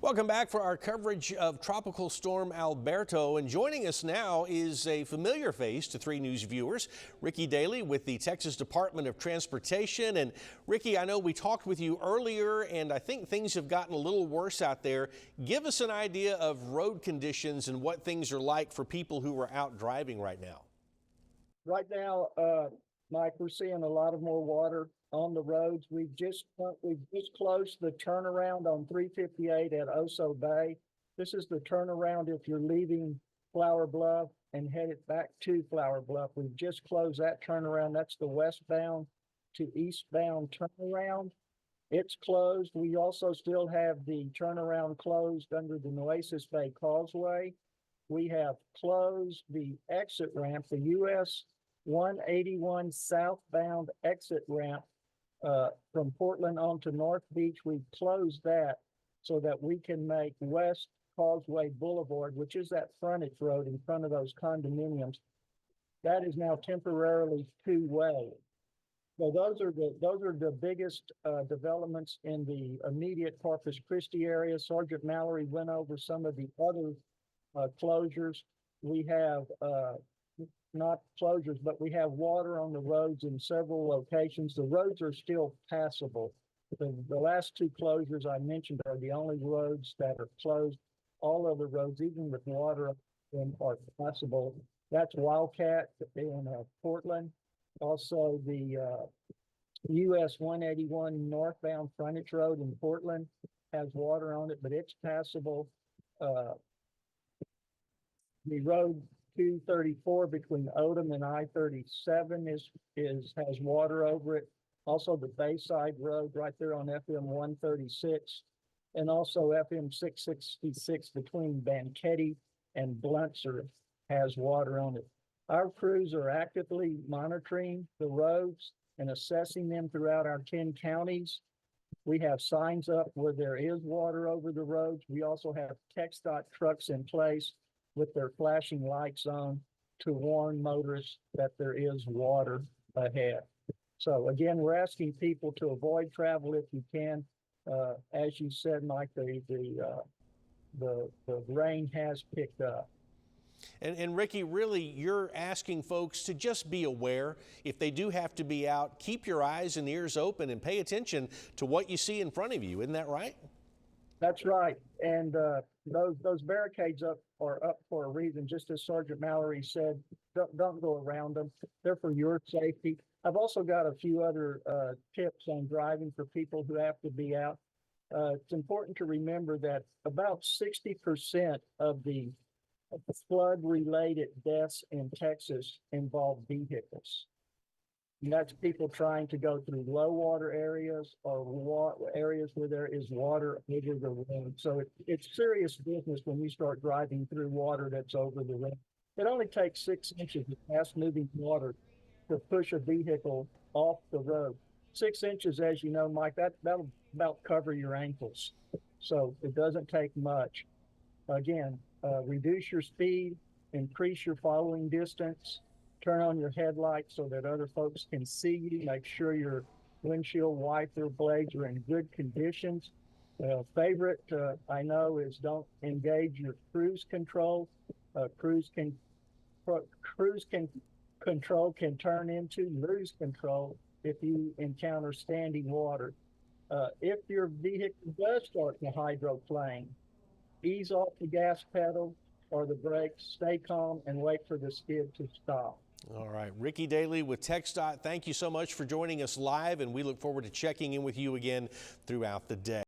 Welcome back for our coverage of Tropical Storm Alberto. And joining us now is a familiar face to 3 News viewers, Rickey Dailey with the Texas Department of Transportation. And Rickey, I know we talked with you earlier, and I think things have gotten a little worse out there. Give us an idea of road conditions and what things are like for people who are out driving right now. Right now, Mike, we're seeing a lot of more water on the roads. We've just closed the turnaround on 358 at Oso Bay. This is the turnaround if you're leaving Flower Bluff and headed back to Flower Bluff. We've just closed that turnaround. That's the westbound to eastbound turnaround. It's closed. We also still have the turnaround closed under the Nueces Bay Causeway. We have closed the exit ramp, the US 181 southbound exit ramp from Portland onto North Beach. We've closed that so that we can make West Causeway Boulevard, which is that frontage road in front of those condominiums. That is now temporarily 2-way. So those are the biggest developments in the immediate Corpus Christi area. Sergeant Mallory went over some of the other closures. We have not closures, but we have water on the roads in several locations. The roads are still passable. The last 2 closures I mentioned are the only roads that are closed. All other roads, even with water, are passable. That's Wildcat in Portland. Also, the US 181 northbound frontage road in Portland has water on it, but it's passable. The road 234 between Odom and I-37 has water over it. Also the Bayside Road right there on FM 136, and also FM 666 between Banquetti and Bluntzer has water on it. Our crews are actively monitoring the roads and assessing them throughout our 10 counties. We have signs up where there is water over the roads. We also have TxDOT trucks in place with their flashing lights on to warn motorists that there is water ahead. So again, we're asking people to avoid travel if you can. As you said, Mike, the rain has picked up. And Rickey, really, you're asking folks to just be aware. If they do have to be out, keep your eyes and ears open and pay attention to what you see in front of you. Isn't that right? That's right. And those barricades are up for a reason. Just as Sergeant Mallory said, don't go around them. They're for your safety. I've also got a few other tips on driving for people who have to be out. It's important to remember that about 60% of the flood-related deaths in Texas involve vehicles. And that's people trying to go through low water areas or areas where there is water over the road. So it's serious business when you start driving through water that's over the road. It only takes 6 inches of fast-moving water to push a vehicle off the road. 6 inches, as you know, Mike, that'll about cover your ankles. So it doesn't take much. Again, reduce your speed, increase your following distance, turn on your headlights so that other folks can see you. Make sure your windshield wiper blades are in good conditions. Favorite I know is don't engage your cruise control. Cruise control can turn into lose control if you encounter standing water. If your vehicle does start to hydroplane, ease off the gas pedal or the brakes, stay calm, and wait for the skid to stop. All right, Rickey Dailey with TxDOT, thank you so much for joining us live, and we look forward to checking in with you again throughout the day.